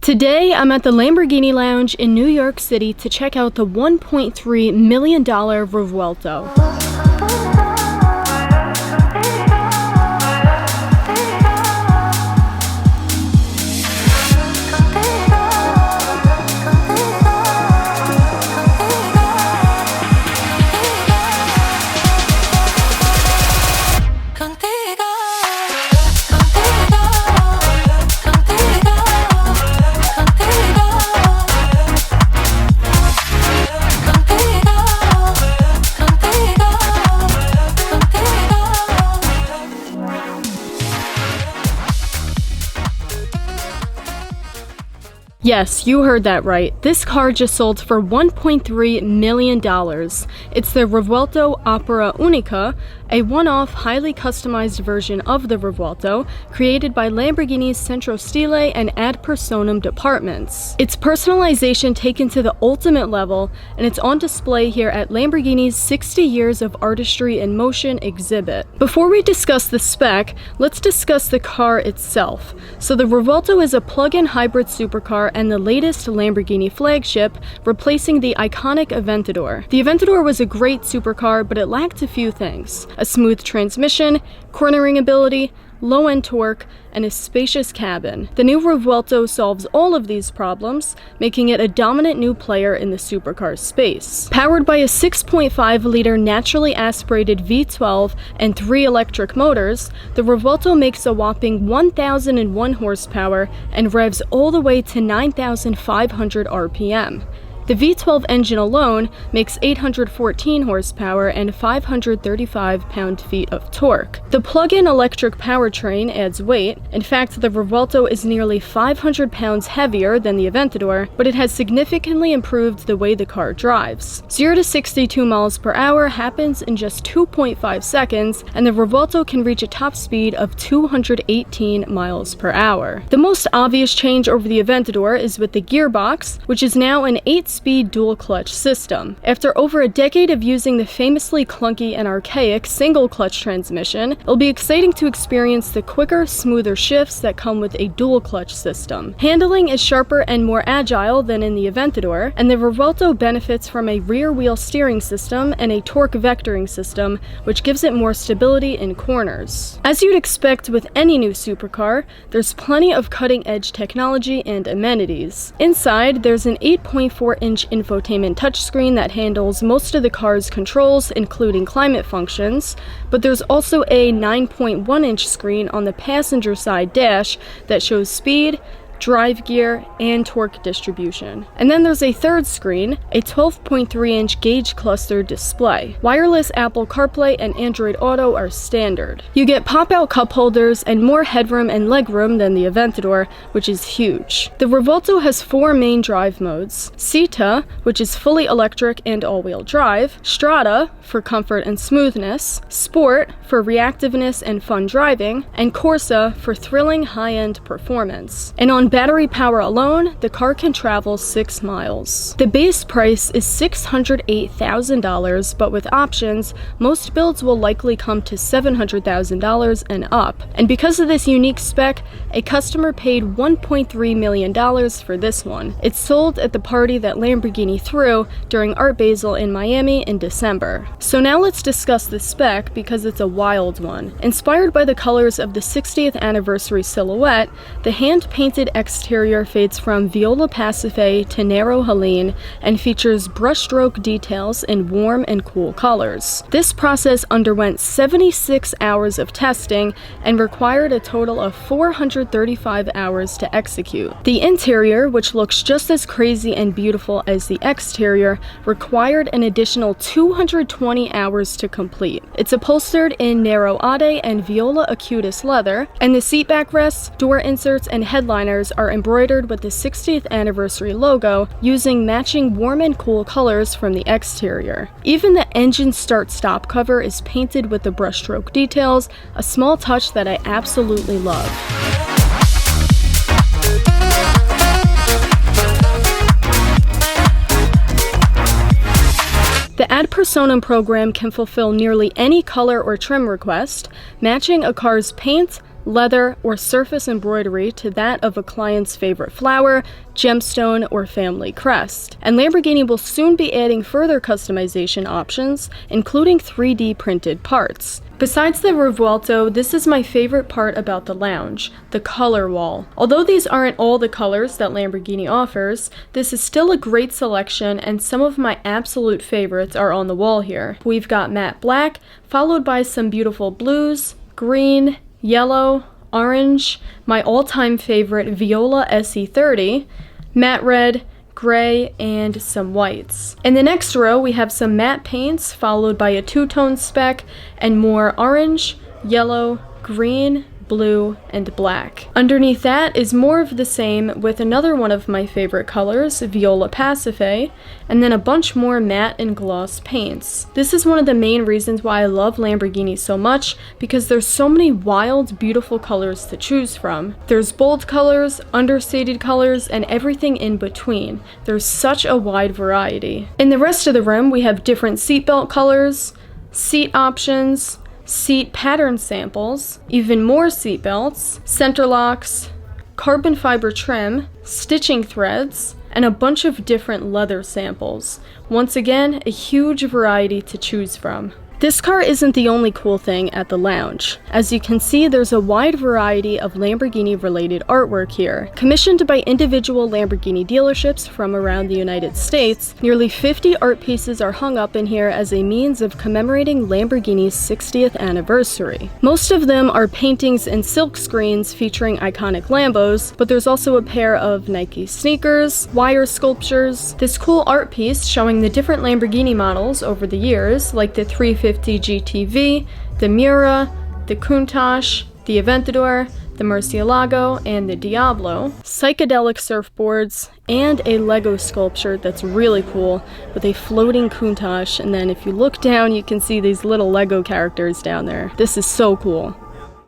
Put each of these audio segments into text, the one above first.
Today, I'm at the Lamborghini Lounge in New York City to check out the $1.3 million Revuelto. Yes, you heard that right. This car just sold for $1.3 million. It's the Revuelto Opera Unica, a one-off, highly customized version of the Revuelto, created by Lamborghini's Centro Stile and Ad Personam departments. It's personalization taken to the ultimate level, and it's on display here at Lamborghini's 60 Years of Artistry in Motion exhibit. Before we discuss the spec, let's discuss the car itself. So the Revuelto is a plug-in hybrid supercar and the latest Lamborghini flagship, replacing the iconic Aventador. The Aventador was a great supercar, but it lacked a few things: a smooth transmission, cornering ability, low-end torque, and a spacious cabin. The new Revuelto solves all of these problems, making it a dominant new player in the supercar space. Powered by a 6.5-liter naturally aspirated V12 and 3 electric motors, the Revuelto makes a whopping 1,001 horsepower and revs all the way to 9,500 RPM. The V12 engine alone makes 814 horsepower and 535 pound-feet of torque. The plug-in electric powertrain adds weight. In fact, the Revuelto is nearly 500 pounds heavier than the Aventador, but it has significantly improved the way the car drives. 0 to 62 miles per hour happens in just 2.5 seconds, and the Revuelto can reach a top speed of 218 miles per hour. The most obvious change over the Aventador is with the gearbox, which is now an 8-speed dual-clutch system. After over a decade of using the famously clunky and archaic single-clutch transmission, it'll be exciting to experience the quicker, smoother shifts that come with a dual-clutch system. Handling is sharper and more agile than in the Aventador, and the Revuelto benefits from a rear-wheel steering system and a torque vectoring system, which gives it more stability in corners. As you'd expect with any new supercar, there's plenty of cutting-edge technology and amenities. Inside, there's an 8.4-inch infotainment touchscreen that handles most of the car's controls, including climate functions, but there's also a 9.1-inch screen on the passenger side dash that shows speed, drive gear, and torque distribution. And then there's a third screen, a 12.3-inch gauge cluster display. Wireless Apple CarPlay and Android Auto are standard. You get pop-out cup holders and more headroom and legroom than the Aventador, which is huge. The Revuelto has 4 main drive modes: Cita, which is fully electric and all-wheel drive; Strada, for comfort and smoothness; Sport, for reactiveness and fun driving; and Corsa, for thrilling high-end performance. And on battery power alone, the car can travel 6 miles. The base price is $608,000, but with options, most builds will likely come to $700,000 and up. And because of this unique spec, a customer paid $1.3 million for this one. It's sold at the party that Lamborghini threw during Art Basel in Miami in December. So now let's discuss the spec, because it's a wild one. Inspired by the colors of the 60th anniversary silhouette, the hand-painted exterior fades from Viola Pacife to Nero Helene and features brushstroke details in warm and cool colors. This process underwent 76 hours of testing and required a total of 435 hours to execute. The interior, which looks just as crazy and beautiful as the exterior, required an additional 220 hours to complete. It's upholstered in Nero Ade and Viola Acutis leather, and the seat backrests, door inserts, and headliners are embroidered with the 60th anniversary logo using matching warm and cool colors from the exterior. Even the engine start-stop cover is painted with the brushstroke details, a small touch that I absolutely love. The Ad Personam program can fulfill nearly any color or trim request, matching a car's paint, leather, or surface embroidery to that of a client's favorite flower, gemstone, or family crest. And Lamborghini will soon be adding further customization options, including 3D printed parts. Besides the Revuelto, this is my favorite part about the lounge, the color wall. Although these aren't all the colors that Lamborghini offers, this is still a great selection, and some of my absolute favorites are on the wall here. We've got matte black, followed by some beautiful blues, green, yellow, orange, my all-time favorite Viola SE30, matte red, gray, and some whites. In the next row, we have some matte paints, followed by a two-tone spec, and more orange, yellow, green, blue, and black. Underneath that is more of the same with another one of my favorite colors, Viola Pacife, and then a bunch more matte and gloss paints. This is one of the main reasons why I love Lamborghini so much, because there's so many wild, beautiful colors to choose from. There's bold colors, understated colors, and everything in between. There's such a wide variety. In the rest of the room, we have different seatbelt colors, seat options, seat pattern samples, even more seat belts, center locks, carbon fiber trim, stitching threads, and a bunch of different leather samples. Once again, a huge variety to choose from. This car isn't the only cool thing at the lounge. As you can see, there's a wide variety of Lamborghini-related artwork here. Commissioned by individual Lamborghini dealerships from around the United States, nearly 50 art pieces are hung up in here as a means of commemorating Lamborghini's 60th anniversary. Most of them are paintings and silk screens featuring iconic Lambos, but there's also a pair of Nike sneakers, wire sculptures, this cool art piece showing the different Lamborghini models over the years, like the 350 GTV, the Miura, the Countach, the Aventador, the Murcielago, and the Diablo, psychedelic surfboards, and a Lego sculpture that's really cool with a floating Countach, and then if you look down you can see these little Lego characters down there. This is so cool.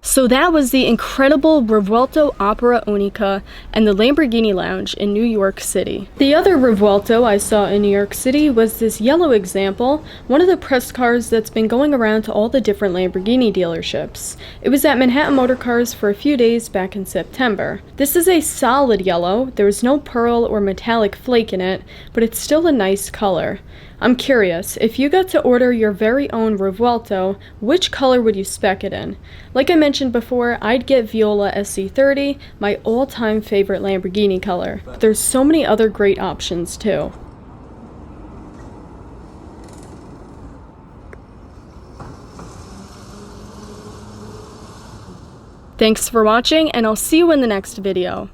So that was the incredible Revuelto Opera Unica and the Lamborghini Lounge in New York City. The other Revuelto I saw in New York City was this yellow example, one of the press cars that's been going around to all the different Lamborghini dealerships. It was at Manhattan Motor Cars for a few days back in September. This is a solid yellow, there's no pearl or metallic flake in it, but it's still a nice color. I'm curious, if you got to order your very own Revuelto, which color would you spec it in? Like I mentioned before, I'd get Viola SE30, my all-time favorite Lamborghini color. But there's so many other great options too. Thanks for watching, and I'll see you in the next video.